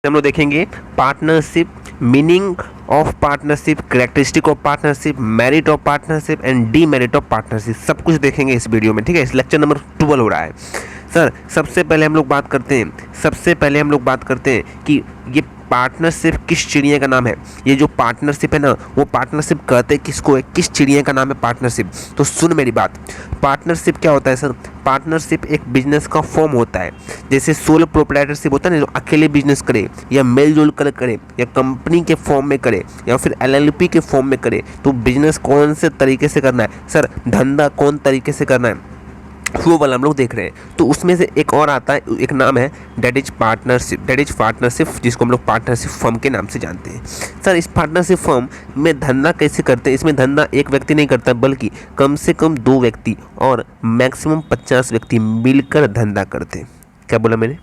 हम लोग देखेंगे partnership, meaning of partnership, characteristic of partnership, merit of partnership and demerit of partnership, सब कुछ देखेंगे इस वीडियो में। ठीक है, इस लेक्चर नंबर 12 हो रहा है सर। सबसे पहले हम लोग बात करते हैं कि ये पार्टनरशिप किस चिड़िया का नाम है। ये जो पार्टनरशिप है ना, वो पार्टनरशिप कहते किसको है, किस चिड़िया का नाम है पार्टनरशिप। तो सुन मेरी बात, पार्टनरशिप क्या होता है सर? पार्टनरशिप एक बिजनेस का फॉर्म होता है। जैसे सोलो प्रोप्राइटरशिप होता है ना, जो अकेले बिजनेस करे या मिलजुल कर करे या कंपनी के फॉर्म में करे या फिर एलएलपी के फॉर्म में करे। तो बिजनेस कौन से तरीके से करना है सर, धंधा कौन तरीके से करना है, वो वाला हम लोग देख रहे हैं। तो उसमें से एक और आता है, एक नाम है डेट इज पार्टनरशिप, जिसको हम लोग पार्टनरशिप फर्म के नाम से जानते हैं। सर इस पार्टनरशिप फर्म में धंधा कैसे करते हैं? इसमें धंधा एक व्यक्ति नहीं करता, बल्कि कम से कम 2 व्यक्ति और मैक्सिमम 50 व्यक्ति मिलकर धंधा करते हैं। क्या बोला मैंने?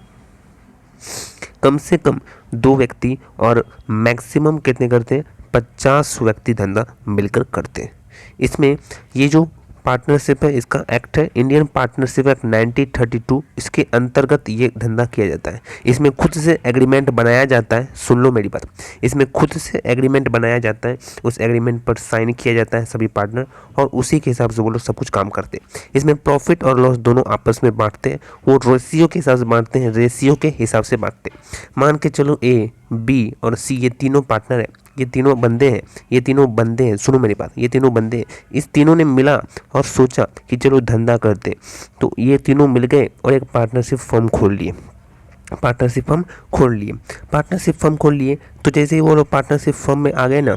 कम से कम 2 व्यक्ति और मैक्सिमम कितने करते हैं? 50 व्यक्ति धंधा मिलकर करते हैं। इसमें ये जो पार्टनरशिप है, इसका एक्ट है इंडियन पार्टनरशिप एक्ट 1932। इसके अंतर्गत ये धंधा किया जाता है। इसमें खुद से एग्रीमेंट बनाया जाता है। सुन लो मेरी बात, इसमें खुद से एग्रीमेंट बनाया जाता है, उस एग्रीमेंट पर साइन किया जाता है सभी पार्टनर, और उसी के हिसाब से वो लोग सब कुछ काम करते हैं। इसमें प्रॉफिट और लॉस दोनों आपस में बांटते हैं। वो रेशियो के हिसाब से बांटते हैं, रेशियो के हिसाब से बांटते हैं। मान के चलो ए, बी और सी ये तीनों पार्टनर है, ये तीनों बंदे हैं, सुनो मेरी बात, ये तीनों बंदे हैं। इस तीनों ने मिला और सोचा कि चलो धंधा करते, तो ये तीनों मिल गए और एक पार्टनरशिप फर्म खोल लिए। तो जैसे ही वो लोग पार्टनरशिप फर्म में आ गए ना,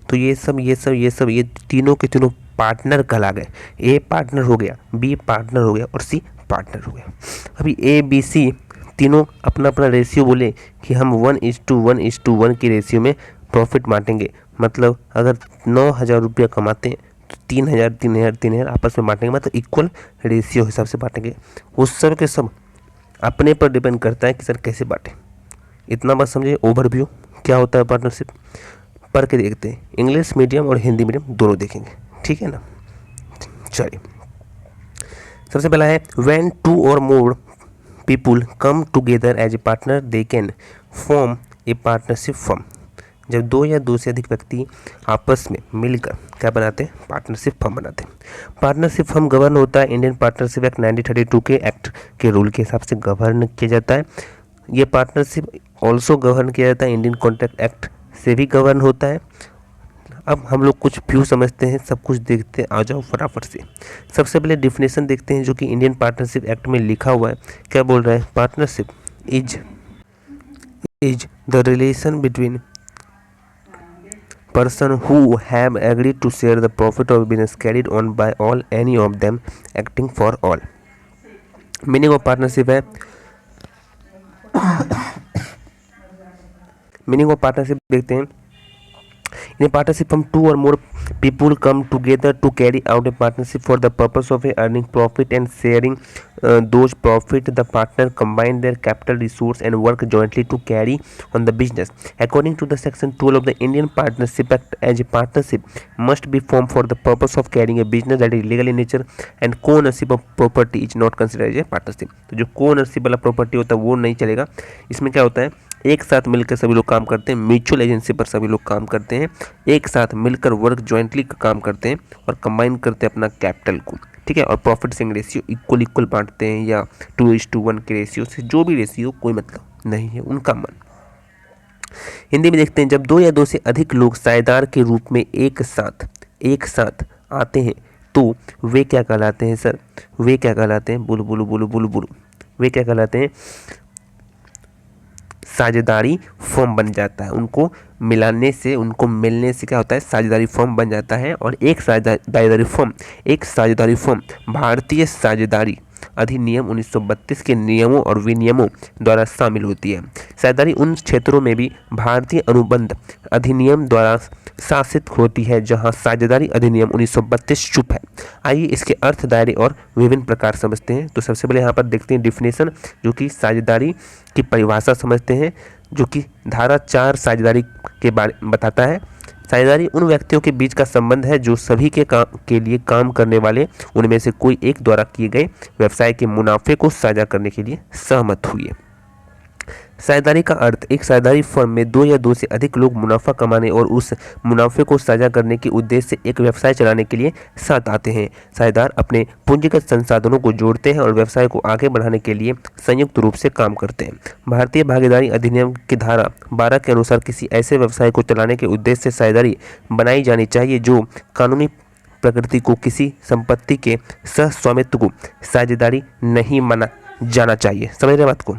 तो ये तीनों के तीनों पार्टनर कहला गए। ए पार्टनर हो गया, बी पार्टनर हो गया और सी पार्टनर हो गया। अभी ए बी सी तीनों अपना अपना रेशियो बोले कि हम 1:1 की रेशियो में प्रॉफिट बांटेंगे। मतलब अगर 9,000 रुपया कमाते हैं तो 3,000 आपस में बांटेंगे, मतलब इक्वल रेशियो हिसाब से बांटेंगे। वो सब के सब अपने पर डिपेंड करता है कि सर कैसे बांटें। इतना बात समझिए। ओवरव्यू क्या होता है पार्टनरशिप, पढ़ के देखते हैं। इंग्लिश मीडियम और हिंदी मीडियम दोनों देखेंगे, ठीक है ना। चलिए, सबसे पहला है when 2 or more people come together as a partner they can form a partnership firm। जब 2 या 2 से अधिक व्यक्ति आपस में मिलकर क्या बनाते हैं? पार्टनरशिप फर्म बनाते हैं। पार्टनरशिप फर्म गवर्न होता है इंडियन पार्टनरशिप एक्ट 1932 के एक्ट के रूल के हिसाब से गवर्न किया जाता है। ये पार्टनरशिप ऑल्सो गवर्न किया जाता है इंडियन कॉन्ट्रैक्ट एक्ट से भी गवर्न होता है। अब हम लोग कुछ व्यू समझते हैं, सब कुछ देखते हैं, आ जाओ फटाफट से। सबसे पहले डिफिनेशन देखते हैं जो कि इंडियन पार्टनरशिप एक्ट में लिखा हुआ है। क्या बोल रहा है? Partnership is the relation between person who have agreed to share the profit of business carried on by all, any of them acting for all। Meaning of partnership है, meaning of partnership देखते हैं। In a partnership from 2 or more people come together to carry out a partnership for the purpose of earning profit and sharing those profit. The partner combine their capital resource and work jointly to carry on the business. According to the section 12 of the Indian Partnership Act, as a partnership must be formed for the purpose of carrying a business that is legal in nature and co-ownership of property is not considered as a partnership। तो जो co-ownership वाला property होता है वो नहीं चलेगा। इसमें क्या होता है? एक साथ मिलकर सभी लोग काम करते हैं, म्यूचुअल एजेंसी पर सभी लोग काम करते हैं, एक साथ मिलकर वर्क जॉइंटली काम करते हैं और कंबाइन करते हैं अपना कैपिटल को, ठीक है। और प्रॉफिट शेयरिंग रेशियो इक्वल बांटते हैं या 2:1 के रेशियो से, जो भी रेशियो कोई मतलब नहीं है उनका मन। हिंदी में देखते हैं, जब 2 या 2 से अधिक लोग साझेदार के रूप में एक साथ आते हैं तो वे क्या कहलाते हैं सर? वे क्या कहलाते हैं? बोलो। वे क्या कहलाते हैं? साझेदारी फर्म बन जाता है। उनको मिलाने से, उनको मिलने से क्या होता है? साझेदारी फर्म बन जाता है। और एक साझेदारी फर्म भारतीय साझेदारी अधिनियम 1932 के नियमों और विनियमों द्वारा शामिल होती है। साझेदारी उन क्षेत्रों में भी भारतीय अनुबंध अधिनियम द्वारा शासित होती है जहां साझेदारी अधिनियम 1932 चुप है। आइए इसके अर्थ, दायरे और विभिन्न प्रकार समझते हैं। तो सबसे पहले यहाँ पर देखते हैं डिफिनेशन, जो कि साझेदारी की परिभाषा समझते हैं, जो कि धारा 4 साझेदारी के बारे में बताता है। साझेदारी उन व्यक्तियों के बीच का संबंध है जो सभी के लिए काम करने वाले उनमें से कोई एक द्वारा किए गए व्यवसाय के मुनाफे को साझा करने के लिए सहमत हुए। साझेदारी का अर्थ एक साझेदारी फर्म में दो या दो से अधिक लोग मुनाफा कमाने और उस मुनाफे को साझा करने के उद्देश्य से एक व्यवसाय चलाने के लिए साथ आते हैं। साझेदार अपने पूंजीगत संसाधनों को जोड़ते हैं और व्यवसाय को आगे बढ़ाने के लिए संयुक्त रूप से काम करते हैं। भारतीय भागीदारी अधिनियम की धारा 12 के अनुसार किसी ऐसे व्यवसाय को चलाने के उद्देश्य से साझेदारी बनाई जानी चाहिए जो कानूनी प्रकृति को किसी संपत्ति के सह स्वामित्व को साझेदारी नहीं माना जाना चाहिए। समझ रहे बात को?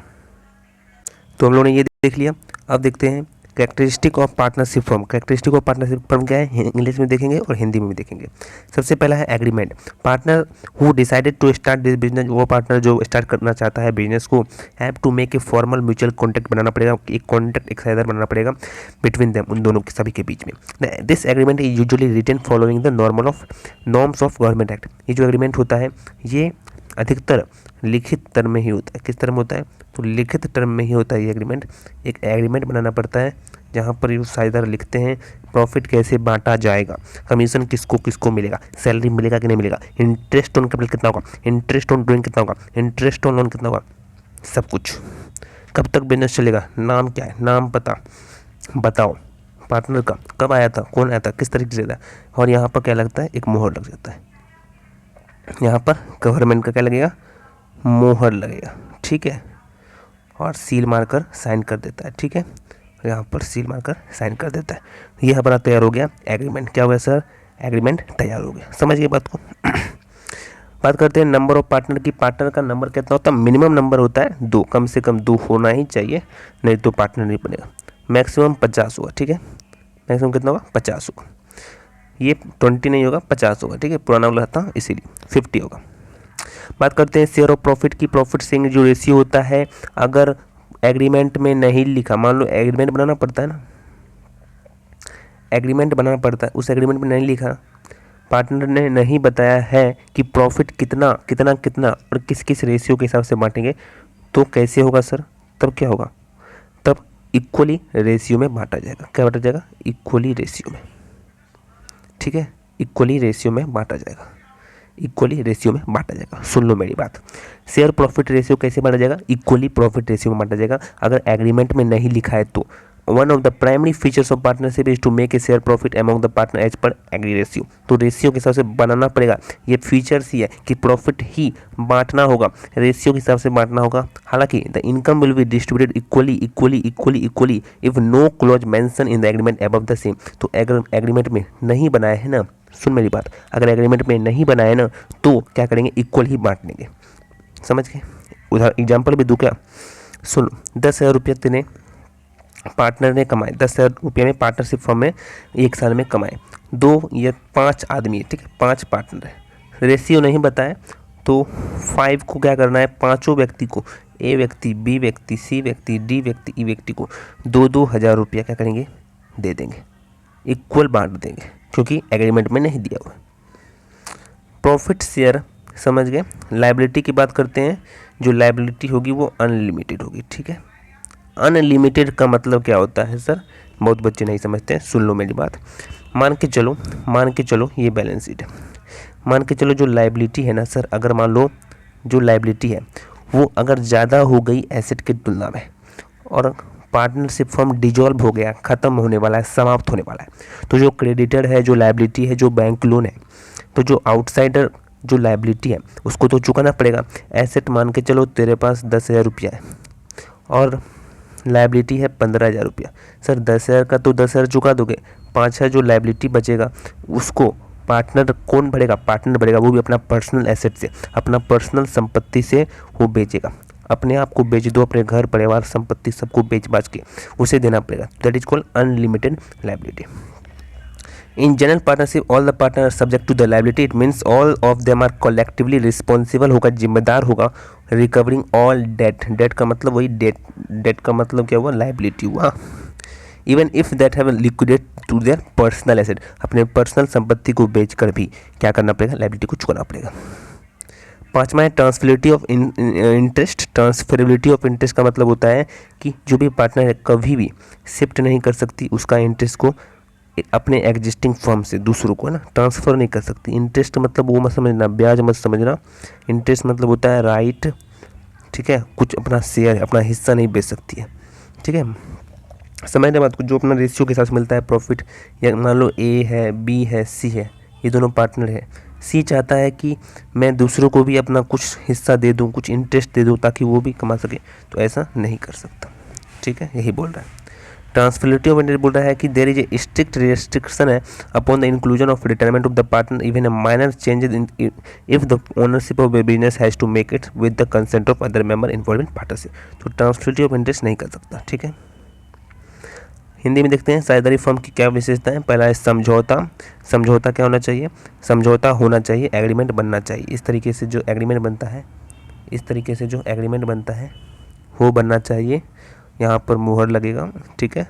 तो हम लोगों ने ये देख लिया। अब देखते हैं characteristic of partnership firm. Characteristic of partnership firm क्या है, इंग्लिश में देखेंगे और हिंदी में भी देखेंगे। सबसे पहला है agreement. Partner who decided to start this business, वो पार्टनर जो स्टार्ट करना चाहता है बिजनेस को, have to make a formal mutual contract बनाना पड़ेगा, एक कॉन्ट्रैक्ट एक साझेदार बनाना पड़ेगा बिटवीन देम, उन दोनों के सभी के बीच में। This agreement is usually written following the norms of government act. ये जो एग्रीमेंट होता है ये अधिकतर लिखित टर्म में ही होता है। किस टर्म होता है? तो लिखित टर्म में ही होता है ये एग्रीमेंट। एक एग्रीमेंट बनाना पड़ता है जहाँ पर ये साझेदार लिखते हैं प्रॉफिट कैसे बांटा जाएगा, कमीशन किसको किसको मिलेगा, सैलरी मिलेगा कि नहीं मिलेगा, इंटरेस्ट ऑन कैपिटल कितना होगा, इंटरेस्ट ऑन ड्राइंग कितना होगा, इंटरेस्ट ऑन लोन कितना होगा, सब कुछ। कब तक बिजनेस चलेगा, नाम क्या है, नाम पता बताओ, पार्टनर का कब आया था, कौन आया था, किस तरीके से था, और यहाँ पर क्या लगता है, एक मोहर लग जाता है। यहाँ पर गवर्नमेंट का क्या लगेगा, मोहर लगेगा, ठीक है, और सील मारकर साइन कर देता है, ठीक है, यहाँ पर सील मारकर साइन कर देता है। ये हमारा तैयार हो गया एग्रीमेंट। क्या हुआ सर? एग्रीमेंट तैयार हो गया। समझ गए बात को? बात करते हैं नंबर ऑफ पार्टनर की। पार्टनर का नंबर कितना होता है? मिनिमम नंबर होता है 2, कम से कम 2 होना ही चाहिए, नहीं तो पार्टनर नहीं बनेगा। मैक्सिमम 50 होगा, ठीक है, मैक्सिमम कितना होगा? 50 होगा। ये 20 नहीं होगा, 50 होगा, ठीक है, पुराना वाला था इसीलिए 50 होगा। बात करते हैं शेयर ऑफ प्रॉफिट की। प्रॉफिट शेयरिंग जो रेशियो होता है, अगर एग्रीमेंट में नहीं लिखा, मान लो एग्रीमेंट बनाना पड़ता है ना, एग्रीमेंट बनाना पड़ता है, उस एग्रीमेंट में नहीं लिखा, पार्टनर ने नहीं बताया है कि प्रॉफिट कितना कितना कितना और किस किस रेशियो के हिसाब से बांटेंगे, तो कैसे होगा सर? तब क्या होगा? तब इक्वली रेशियो में बांटा जाएगा। क्या बांटा जाएगा? इक्वली रेशियो में, ठीक है, इक्वली रेशियो में बांटा जाएगा, इक्वली रेशियो में बांटा जाएगा। सुन लो मेरी बात, शेयर प्रॉफिट रेशियो कैसे बांटा जाएगा? इक्वली प्रॉफिट रेशियो में बांटा जाएगा। अगर एग्रीमेंट में नहीं लिखा है तो one of the primary features of partnership is to make a share profit among the partner as per agree ratio. तो रेशियो के हिसाब से बनाना पड़ेगा। ये फीचर्स ही है कि प्रॉफिट ही बांटना होगा, रेशियो के हिसाब से बांटना होगा। हालांकि the income will be distributed equally equally equally equally if no clause mention in the agreement above the same. तो एग्रीमेंट में नहीं बनाया है ना, सुन मेरी बात, अगर एग्रीमेंट में नहीं बनाया ना तो क्या करेंगे? इक्वल ही बांट देंगे। समझ गए? उधर एग्जाम्पल भी दूँ क्या? सुन, 10,000 रुपये तेने पार्टनर ने कमाए, 10,000 रुपये में पार्टनरशिप फर्म में एक साल में कमाए, 2 या 5 आदमी है, ठीक है, 5 पार्टनर है, रेशियो नहीं बताए तो 5 को क्या करना है? पाँचों व्यक्ति को, ए व्यक्ति, बी व्यक्ति, सी व्यक्ति, डी व्यक्ति, ई व्यक्ति को 2-2 हज़ार रुपया क्या करेंगे? दे देंगे, इक्वल बांट देंगे, क्योंकि एग्रीमेंट में नहीं दिया हुआ। प्रॉफिट शेयर, समझ गए? लायबिलिटी की बात करते हैं। जो लायबिलिटी होगी वो अनलिमिटेड होगी, ठीक है। अनलिमिटेड का मतलब क्या होता है सर? बहुत बच्चे नहीं समझते हैं, सुन लो मेरी बात। मान के चलो ये बैलेंस शीट है, मान के चलो जो लायबिलिटी है ना सर, अगर मान लो जो लायबिलिटी है वो अगर ज़्यादा हो गई एसेट की तुलना में और पार्टनरशिप फर्म डिजॉल्व हो गया, ख़त्म होने वाला है, समाप्त होने वाला है, तो जो क्रेडिटर है, जो लायबिलिटी है, जो बैंक लोन है, तो जो आउटसाइडर जो लायबिलिटी है उसको तो चुकाना पड़ेगा। एसेट मान के चलो तेरे पास 10,000 रुपया है और लायबिलिटी है 15,000 रुपया। सर 10,000 का तो 10,000 चुका दोगे, 5,000 जो लायबिलिटी बचेगा उसको पार्टनर कौन भरेगा? पार्टनर भरेगा, वो भी अपना पर्सनल एसेट से, अपना पर्सनल संपत्ति से वो बेचेगा। अपने आप को बेच दो, अपने घर परिवार संपत्ति सबको बेच बाच के उसे देना पड़ेगा। That is called unlimited liability. In general partnership all the partner subject to the liability, it means all of them are collectively responsible होगा, जिम्मेदार होगा, रिकवरिंग ऑल डेट। डेट का मतलब वही डेट का मतलब क्या हुआ? लायबिलिटी हुआ। Even if that have liquidate to their personal asset, अपने पर्सनल संपत्ति को बेचकर भी क्या करना पड़ेगा? लायबिलिटी को चुकाना पड़ेगा। पांचवा है transferability of interest. Transferability of interest का मतलब होता है कि जो भी पार्टनर है कभी भी शिफ्ट नहीं कर सकती उसका इंटरेस्ट को अपने एग्जिस्टिंग फर्म से दूसरों को, है ना, ट्रांसफ़र नहीं कर सकती। इंटरेस्ट मतलब वो मत समझना, ब्याज मत समझना। इंटरेस्ट मतलब होता है राइट, ठीक है, कुछ अपना शेयर अपना हिस्सा नहीं बेच सकती है। ठीक है। समझने बात को, जो अपना रेशियो के हिसाब से मिलता है प्रॉफिट, या मान लो ए है, बी है, सी है, ये दोनों पार्टनर है। सी चाहता है कि मैं दूसरों को भी अपना कुछ हिस्सा दे दूं, कुछ इंटरेस्ट दे दूं ताकि वो भी कमा सके, तो ऐसा नहीं कर सकता। ठीक है, यही बोल रहा है। ट्रांसफिलिटी ऑफ इंटरेस्ट बोल रहा है कि there is a strict restriction है upon the inclusion of retirement of the partner even a minor changes in if the ownership of a business has to make it with the consent of other member involve in partnership. तो transferability of interest नहीं कर सकता। ठीक है, हिंदी में देखते हैं साझेदारी फर्म की क्या विशेषता है। पहला है समझौता। समझौता क्या होना चाहिए? समझौता होना चाहिए, एग्रीमेंट बनना चाहिए। इस तरीके से जो एग्रीमेंट बनता है, इस तरीके से जो एग्रीमेंट बनता है वो बनना चाहिए। यहाँ पर मुहर लगेगा, ठीक है,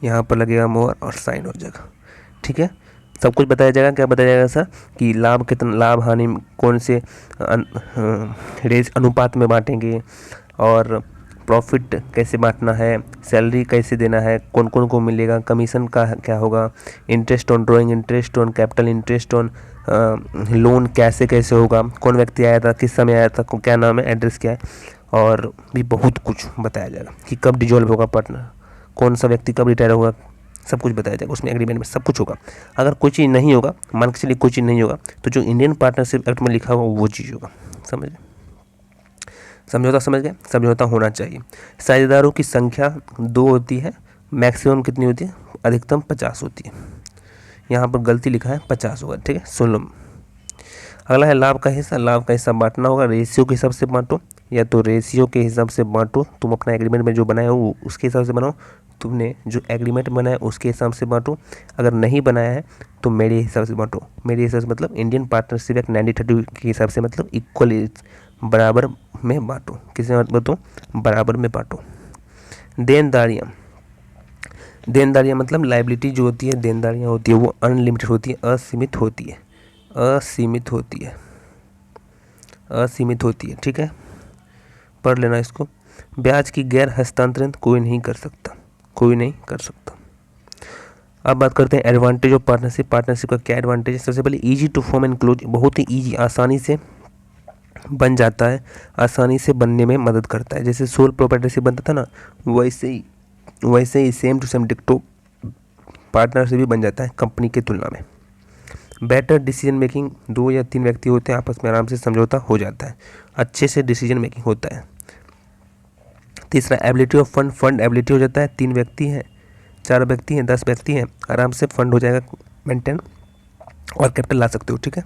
यहाँ पर लगेगा मुहर और साइन हो जाएगा। ठीक है, सब कुछ बताया जाएगा। क्या बताया जाएगा सर? कि लाभ कितना, लाभ हानि कौन से रेज अनुपात में बांटेंगे, और प्रॉफिट कैसे बांटना है, सैलरी कैसे देना है, कौन कौन को मिलेगा, कमीशन का क्या होगा, interest on drawing, interest on capital, interest on loan कैसे कैसे होगा, कौन व्यक्ति आया था, किस समय आया था, क्या नाम है, एड्रेस क्या है, और भी बहुत कुछ बताया जाएगा कि कब डिजॉल्व होगा पार्टनर, कौन सा व्यक्ति कब रिटायर होगा, सब कुछ बताया जाएगा उसमें। एग्रीमेंट में सब कुछ होगा। अगर कोई चीज़ नहीं होगा, मान के चलिए कोई चीज़ नहीं होगा, तो जो इंडियन पार्टनरशिप एक्ट में लिखा होगा वो चीज़ होगा। समझ गए? समझौता समझ गए? समझौता होना चाहिए। साझेदारों की संख्या 2 होती है। मैक्सिमम कितनी होती है? अधिकतम 50 होती है। यहाँ पर गलती लिखा है 50 होगा। ठीक है, सुन लो। अगला है लाभ का हिस्सा। लाभ का हिस्सा बांटना होगा, रेशियो के हिसाब से बांटो, या तो रेशियो के हिसाब से बांटो, तुम अपना एग्रीमेंट में जो बनाया हो उसके हिसाब से बनाओ, तुमने जो एग्रीमेंट बनाया उसके हिसाब से बांटो। अगर नहीं बनाया है तो मेरे हिसाब से बांटो। मेरे हिसाब से मतलब इंडियन पार्टनरशिप एक्ट 1930 के हिसाब से, मतलब इक्वल, बराबर में बांटो। किसमें बांटो? बराबर में बांटो। देनदारियाँ। देनदारियाँ मतलब लाइबिलिटी जो होती है, देनदारियाँ होती है वो अनलिमिटेड होती है, असीमित होती है, असीमित होती है, असीमित होती है। ठीक है, पढ़ लेना इसको। ब्याज की गैर हस्तांतरण कोई नहीं कर सकता, कोई नहीं कर सकता। अब बात करते हैं एडवांटेज ऑफ पार्टनरशिप। पार्टनरशिप का क्या एडवांटेज है? सबसे पहले easy to form and close, बहुत ही इजी, आसानी से बन जाता है, आसानी से बनने में मदद करता है। जैसे सोल प्रोप्राइटरशिप बनता था ना, वैसे ही सेम टू सेम डिक्टो पार्टनरशिप भी बन जाता है कंपनी की तुलना में। बेटर डिसीजन मेकिंग, 2 या 3 व्यक्ति होते हैं, आपस में आराम से समझौता हो जाता है, अच्छे से डिसीजन मेकिंग होता है। तीसरा ability of fund, fund ability हो जाता है। 3 व्यक्ति हैं, 4 व्यक्ति हैं, 10 व्यक्ति हैं, आराम से फंड हो जाएगा मेंटेन, और कैपिटल ला सकते हो। ठीक है,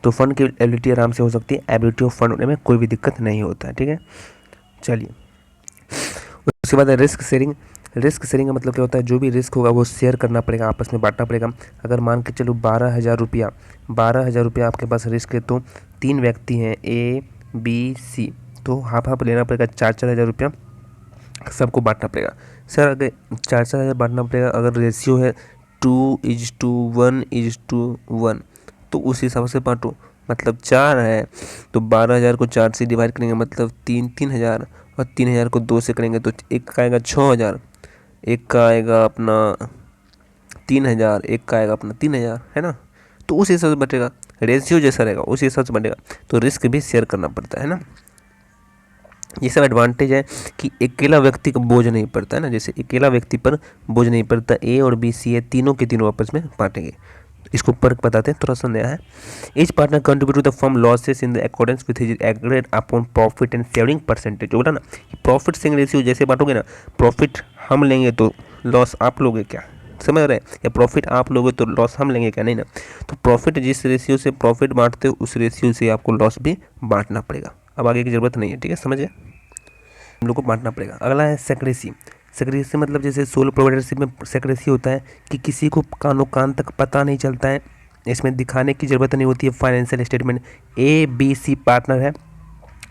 तो फंड की एबिलिटी आराम से हो सकती है, एबिलिटी ऑफ फंड होने में कोई भी दिक्कत नहीं होता है। ठीक है, चलिए उसके बाद है रिस्क शेयरिंग। रिस्क शेयरिंग का मतलब क्या होता है? जो भी रिस्क होगा वो शेयर करना पड़ेगा, आपस में बांटना पड़ेगा। अगर मान के चलो 12,000 रुपया आपके पास रिस्क है, तो 3 व्यक्ति हैं A B C, तो हाफ हाफ लेना पड़ेगा, 4,000 रुपया सबको बांटना पड़ेगा। सर अगर 4,000 बांटना पड़ेगा, अगर रेशियो है 2:1:1, तो उस हिसाब से बांटो। मतलब 4 है तो 12,000 को 4 से डिवाइड करेंगे, मतलब 3,000, और 3,000 को 2 से करेंगे तो एक का आएगा 6,000, एक का आएगा अपना 3,000, एक का आएगा अपना 3,000, है ना। तो उस हिसाब से बटेगा, रेशियो जैसा रहेगा उस हिसाब से बनेगा। तो रिस्क भी शेयर करना पड़ता है ना। ये सब एडवांटेज है कि अकेला व्यक्ति का बोझ नहीं पड़ता है ना, जैसे अकेला व्यक्ति पर बोझ नहीं पड़ता। A और B C है, तीनों के तीनों आपस में बांटेंगे। इसको फर्क बताते हैं, थोड़ा सा नया है। Each partner contribute to the firm losses in the accordance with his agreed upon profit and sharing percentage. बोला ना कि प्रॉफिट शेयरिंग रेशियो जैसे बांटोगे ना, प्रॉफिट हम लेंगे तो लॉस आप लोगे क्या, समझ रहे हैं? या प्रॉफिट आप लोगे तो लॉस हम लेंगे क्या, नहीं ना। तो प्रॉफिट जिस रेशियो से प्रॉफिट बांटते हो उस रेशियो से आपको लॉस भी बांटना पड़ेगा। अब आगे की जरूरत नहीं है, ठीक है, समझिए, हम लोग को बांटना पड़ेगा। अगला है सेक्रेसी। सेक्रेसी मतलब जैसे सोलो प्रोवाइडरशिप में सेक्रेसी होता है कि किसी को कानो कान तक पता नहीं चलता है, इसमें दिखाने की ज़रूरत नहीं होती है। Financial statement A B C partner है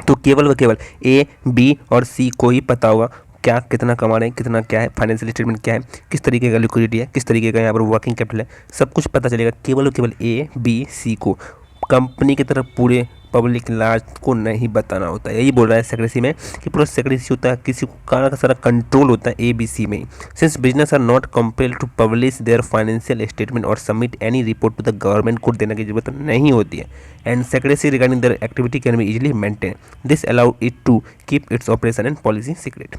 तो केवल व केवल A B और C को ही पता होगा क्या कितना कमा रहे हैं, कितना क्या है, फाइनेंशियल स्टेटमेंट क्या है, किस तरीके का लिक्विडिटी है, किस तरीके का यहाँ पर वर्किंग कैपिटल है, सब कुछ पता चलेगा केवल और केवल A B C को। कंपनी की तरफ पूरे पब्लिक लार्ज को नहीं बताना होता है। यही बोल रहा है सेक्रेसी में कि पूरा सेक्रेसी होता है, किसी का सारा कंट्रोल होता है ABC में। Since business are not compelled to publish their financial statement और submit any report to the government को देने की जरूरत नहीं होती है। And secrecy regarding their activity can be easily maintain. This allow it to keep its operation and policy secret.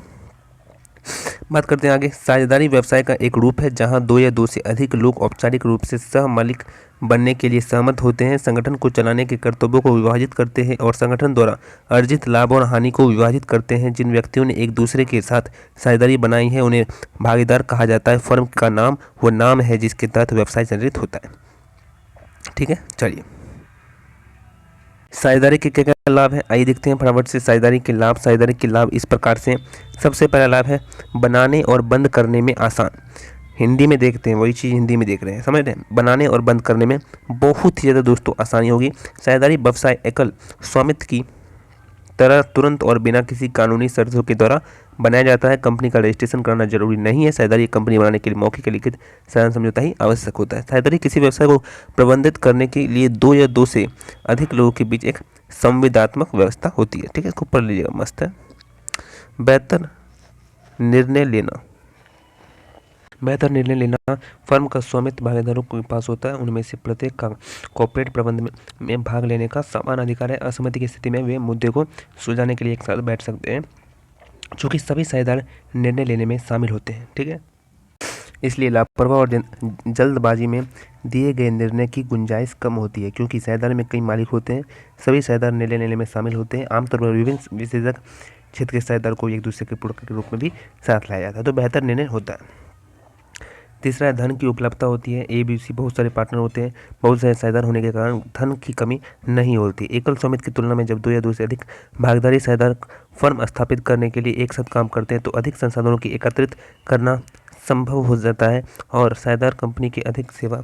बात करते हैं आगे। साझेदारी व्यवसाय का एक रूप है जहां दो या दो से अधिक लोग औपचारिक रूप से सह मालिक बनने के लिए सहमत होते हैं, संगठन को चलाने के कर्तव्यों को विभाजित करते हैं और संगठन द्वारा अर्जित लाभ और हानि को विभाजित करते हैं। जिन व्यक्तियों ने एक दूसरे के साथ साझेदारी बनाई है उन्हें भागीदार कहा जाता है। फर्म का नाम वो नाम है जिसके तहत व्यवसाय संचालित होता है। ठीक है, चलिए साझेदारी के क्या क्या लाभ है आइए देखते हैं फटाफट से। साझेदारी के लाभ। साझेदारी के लाभ इस प्रकार से। सबसे पहला लाभ है बनाने और बंद करने में आसान। हिंदी में देखते हैं, वही चीज़ हिंदी में देख रहे हैं, समझ रहे हैं। बनाने और बंद करने में बहुत ही ज़्यादा दोस्तों आसानी होगी। साझेदारी व्यवसाय एकल स्वामित्व की तरह तुरंत और बिना किसी कानूनी शर्तों के द्वारा बनाया जाता है। कंपनी का रजिस्ट्रेशन करना जरूरी नहीं है। साझेदारी कंपनी बनाने के लिए मौखिक लिखित साधारण समझौता ही आवश्यक होता है। साझेदारी किसी व्यवसाय को प्रबंधित करने के लिए दो या दो से अधिक लोगों के बीच एक संविदात्मक व्यवस्था होती है। ठीक है, इसको पढ़ लीजिएगा, मस्त है। बेहतर निर्णय लेना। बेहतर निर्णय लेना फर्म का स्वामित्व भागीदारों के पास होता है। उनमें से प्रत्येक का कॉर्पोरेट प्रबंधन में भाग लेने का समान अधिकार है। असहमति की स्थिति में वे मुद्दे को सुलझाने के लिए एक साथ बैठ सकते हैं, चूँकि सभी साझेदार निर्णय लेने में शामिल होते हैं। ठीक है, इसलिए लापरवाह और जल्दबाजी में दिए गए निर्णय की गुंजाइश कम होती है। क्योंकि साझेदार में कई मालिक होते हैं, सभी साझेदार निर्णय लेने में शामिल होते हैं। आमतौर पर विभिन्न विशेषज्ञ क्षेत्र के साझेदार को एक दूसरे के पूरक के रूप में भी साथ लाया जाता है, तो बेहतर निर्णय होता है। तीसरा है धन की उपलब्धता होती है। ABC बहुत सारे पार्टनर होते हैं, बहुत सारे साझेदार होने के कारण धन की कमी नहीं होती। एकल स्वामित्व की तुलना में जब दो या दो से अधिक भागीदारी साझेदार फर्म स्थापित करने के लिए एक साथ काम करते हैं तो अधिक संसाधनों की एकत्रित करना संभव हो जाता है और साझेदार कंपनी के अधिक सेवा,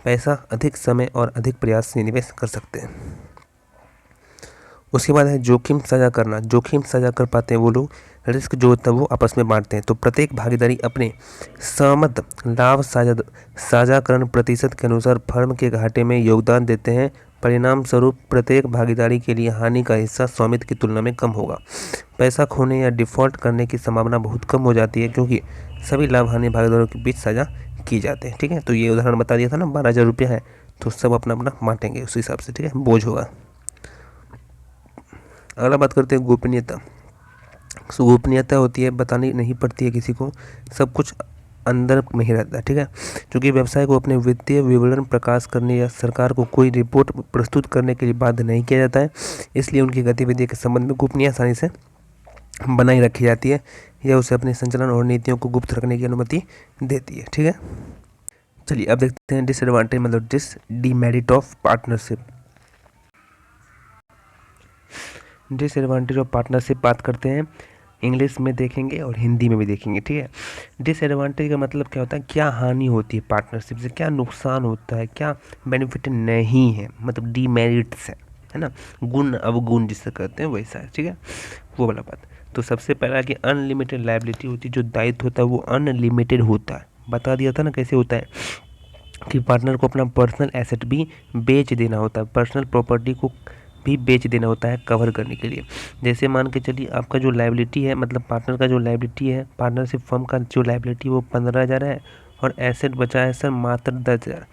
पैसा, अधिक समय और अधिक प्रयास से निवेश कर सकते हैं। उसके बाद है जोखिम साझा करना। जोखिम साझा कर पाते हैं वो लोग, रिस्क जो होता है वो आपस में बांटते हैं। तो प्रत्येक भागीदारी अपने सहमत लाभ साझाकरण प्रतिशत के अनुसार फर्म के घाटे में योगदान देते हैं। परिणाम स्वरूप प्रत्येक भागीदारी के लिए हानि का हिस्सा स्वामित्व की तुलना में कम होगा। पैसा खोने या डिफ़ॉल्ट करने की संभावना बहुत कम हो जाती है क्योंकि सभी लाभ हानि भागीदारों के बीच साझा किए जाते हैं। ठीक है, तो ये उदाहरण बता दिया था ना, 12,000 रुपया है तो सब अपना अपना बांटेंगे उस हिसाब से। ठीक है, बोझ होगा। अगला बात करते हैं गोपनीयता। गोपनीयता होती है, बतानी नहीं पड़ती है किसी को, सब कुछ अंदर में ही रहता है। ठीक है, क्योंकि व्यवसाय को अपने वित्तीय विवरण प्रकाश करने या सरकार को कोई रिपोर्ट प्रस्तुत करने के लिए बाध्य नहीं किया जाता है, इसलिए उनकी गतिविधि के संबंध में गोपनीय आसानी से बनाई रखी जाती है। यह उसे अपने संचालन और नीतियों को गुप्त रखने की अनुमति देती है। ठीक है, चलिए अब देखते हैं डिसएडवांटेज मतलब demerit of partnership. Disadvantage of partnership बात करते हैं, इंग्लिश में देखेंगे और हिंदी में भी देखेंगे। ठीक है, डिसएडवांटेज का मतलब क्या होता है, क्या हानि होती है पार्टनरशिप से, क्या नुकसान होता है, क्या बेनिफिट नहीं है, मतलब डीमेरिट्स है ना, गुण अवगुण जिससे कहते हैं वैसा है। ठीक है, वो वाला बात। तो सबसे पहला कि अनलिमिटेड लायबिलिटी होती है, जो दायित्व होता है वो अनलिमिटेड होता है। बता दिया था ना कैसे होता है कि पार्टनर को अपना पर्सनल एसेट भी बेच देना होता है, पर्सनल प्रॉपर्टी को भी बेच देना होता है कवर करने के लिए। जैसे मान के चलिए आपका जो लायबिलिटी है, मतलब पार्टनर का जो लायबिलिटी है, पार्टनरशिप फर्म का जो लायबिलिटी वो 15,000 है और एसेट बचा है सर मात्र 10,000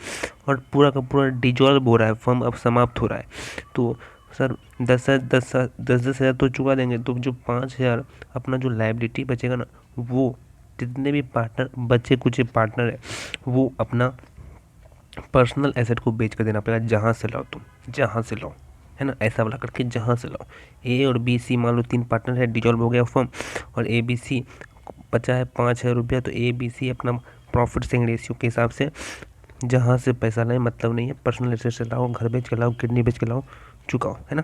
और पूरा का पूरा डिजॉल्व हो रहा है, फर्म अब समाप्त हो रहा है। तो सर 10,000 तो चुका देंगे, तो जो 5,000 अपना जो लायबिलिटी बचेगा ना, वो जितने भी पार्टनर बचे कुछ पार्टनर है वो अपना पर्सनल एसेट को बेच कर देना पड़ेगा। जहाँ से लाओ तुम, जहाँ से लाओ, है ना, ऐसा वाला करके जहाँ से लाओ। A और B C मान लो 3 पार्टनर है, डिजॉल्व हो गया फर्म और ABC बचा है 5,000 रुपया, तो ABC अपना प्रॉफिट शेयरिंग रेशियो के हिसाब से जहाँ से पैसा लाए मतलब नहीं है, पर्सनल एसेट से लाओ, घर बेच के लाओ, किडनी बेच के लाओ, चुकाओ, है ना।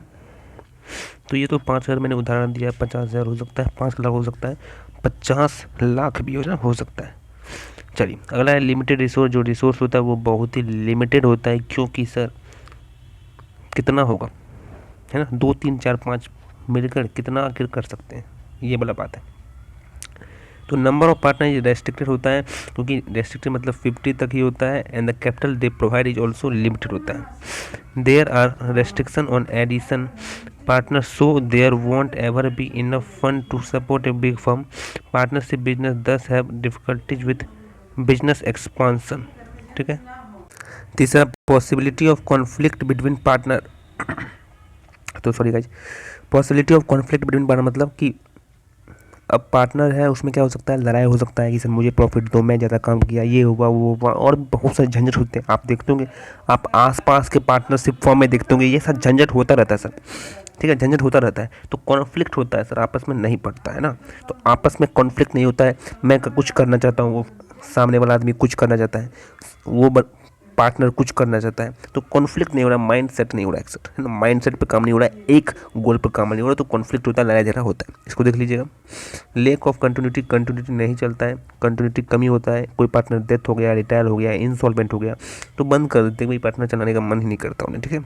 तो ये तो 5,000 मैंने उदाहरण दिया है, 50,000 हो सकता है, 5 लाख हो सकता है, 50 लाख भी हो सकता है। चलिए अगला है लिमिटेड रिसोर्स। जो रिसोर्स होता है वो बहुत ही लिमिटेड होता है, क्योंकि सर कितना होगा, है ना, 2 3 4 5 मिलकर कितना आखिर कर सकते हैं, ये वाला बात है। तो नंबर ऑफ पार्टनर रेस्ट्रिक्टेड होता है, क्योंकि रेस्ट्रिक्टेड मतलब 50 तक ही होता है, and the capital they provide is also limited होता है। There are restriction on addition partner, so there won't ever be enough fund to support a big firm partnership business, thus have difficulties with business expansion. ठीक है। तीसरा, possibility of conflict between partner. तो sorry guys, possibility of conflict between partner मतलब कि अब partner है, उसमें क्या हो सकता है, लड़ाई हो सकता है कि सर मुझे प्रॉफिट दो, मैं ज़्यादा काम किया, ये हुआ वो हुआ, और बहुत सारे झंझट होते हैं। आप देखते होंगे, आप आसपास के पार्टनरशिप फॉर्म में देखते होंगे, ये सब झंझट होता रहता है सर। ठीक है, झंझट होता रहता है, तो कॉन्फ्लिक्ट होता है सर, आपस में नहीं पड़ता है ना। तो आपस में कॉन्फ्लिक्ट नहीं होता है, मैं कुछ करना चाहता हूँ, वो सामने वाला आदमी कुछ करना चाहता है, वो पार्टनर कुछ करना चाहता है, तो कॉन्फ्लिक्ट नहीं हो रहा, माइंड सेट नहीं हो रहा है ना, माइंड सेट पर काम नहीं हो रहा है, एक गोल पर काम नहीं हो रहा, तो कॉन्फ्लिक्ट होता है, लड़ाई झगड़ा होता है। इसको देख लीजिएगा। लेक ऑफ कंटिन्यूटी, कंटिन्यूटी नहीं चलता है, कंटिन्यूटी कमी होता है, कोई पार्टनर डेथ हो गया, रिटायर हो गया, इंसॉल्वेंट हो गया, तो बंद कर देते हैं, कोई पार्टनर चलाने का मन ही नहीं करता उन्हें। ठीक है,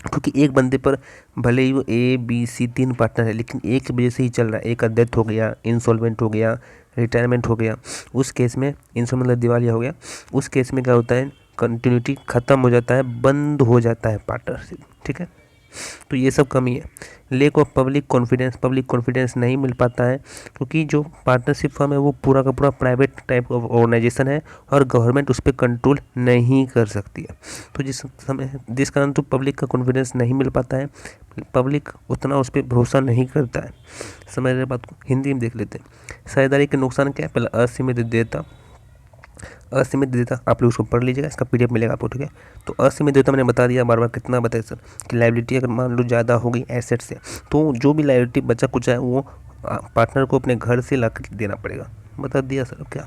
क्योंकि एक बंदे पर भले ही वो ABC 3 पार्टनर है, लेकिन एक की वजह से ही चल रहा है, एक का डेथ हो गया, इंसॉल्वेंट हो गया, रिटायरमेंट हो गया, उस केस में इंसॉल्वेंट मतलब दिवालिया हो गया, उस केस में क्या होता है, कंटिन्यूटी ख़त्म हो जाता है, बंद हो जाता है पार्टनरशिप। ठीक है, तो ये सब कमी है। Lake of public confidence, public confidence नहीं मिल पाता है, क्योंकि जो पार्टनरशिप फर्म है वो पूरा का पूरा प्राइवेट टाइप ऑफ ऑर्गेनाइजेशन है, और गवर्नमेंट उस पर कंट्रोल नहीं कर सकती है। तो जिस कारण तो पब्लिक का कॉन्फिडेंस नहीं मिल पाता है, पब्लिक उतना उस पर भरोसा नहीं करता है। समझ रहे बात को, हिंदी में देख लेते हैं। साझेदारी के नुकसान क्या है, पहले असीमित देयता, असीमित देयता आप लोग उसको पढ़ लीजिएगा, इसका PDF मिलेगा आपको। ठीक है, तो असीमित देयता मैंने बता दिया, बार बार कितना बताया सर, कि लायबिलिटी अगर मान लो ज़्यादा हो गई एसेट से, तो जो भी लायबिलिटी बचा कुछ है वो पार्टनर को अपने घर से ला कर देना पड़ेगा। बता दिया सर क्या।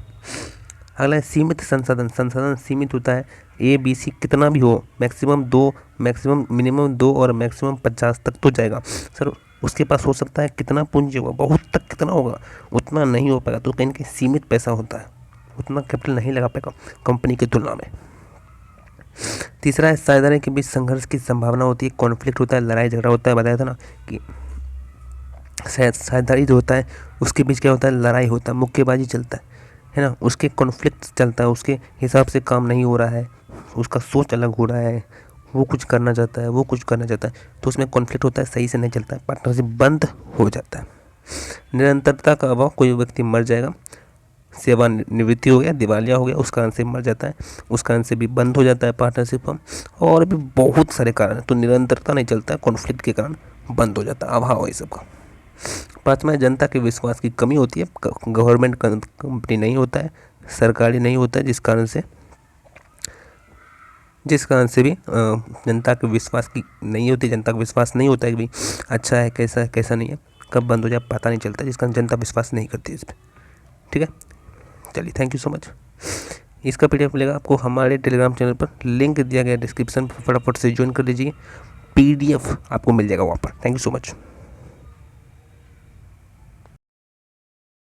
अगला है सीमित संसाधन, संसाधन सीमित होता है, ABC कितना भी हो, मैक्सिमम 2, मैक्सिमम मिनिमम 2 और मैक्सिमम 50 तक तो जाएगा सर। उसके पास हो सकता है कितना पूंजी होगा, बहुत तक कितना होगा, उतना नहीं हो पाएगा, तो कहीं ना कहीं सीमित पैसा होता है, उतना कैपिटल नहीं लगा पाएगा कंपनी की तुलना में। तीसरा है साझेदारी के बीच संघर्ष की संभावना होती है, कॉन्फ्लिक्ट होता है, लड़ाई झगड़ा होता है। बताया था ना कि साझेदारी जो होता है उसके बीच क्या होता है, लड़ाई होता है, मुक्केबाजी चलता है ना, उसके कॉन्फ्लिक्ट चलता है, उसके हिसाब से काम नहीं हो रहा है, उसका सोच अलग हो रहा है, वो कुछ करना चाहता है, वो कुछ करना चाहता है, तो उसमें कॉन्फ्लिक्ट होता है, सही से नहीं चलता है, पार्टनरशिप बंद हो जाता है। निरंतरता का अभाव, कोई व्यक्ति मर जाएगा, सेवानिवृत्ति हो गया, दिवालिया हो गया, उस कारण से मर जाता है, उस कारण से भी बंद हो जाता है पार्टनरशिप फर्म, और भी बहुत सारे कारण हैं। तो निरंतरता नहीं चलता है, कॉन्फ्लिक्ट के कारण बंद हो जाता है, अभाव है सबका। पाँचवा, जनता के विश्वास की कमी होती है, गवर्नमेंट कंपनी नहीं होता है, सरकारी नहीं होता है, जिस कारण से भी जनता के विश्वास की नहीं होती, जनता का विश्वास नहीं होता है कि भाई अच्छा है, कैसा है कैसा नहीं है, कब बंद हो जाए पता नहीं चलता, जिस कारण जनता विश्वास नहीं करती इस पर। ठीक है, चलिए, थैंक यू सो मच। इसका PDF मिलेगा आपको हमारे टेलीग्राम चैनल पर, लिंक दिया गया डिस्क्रिप्शन पर, फटाफट से ज्वाइन कर लीजिए, PDF आपको मिल जाएगा वहाँ पर। Thank you so much.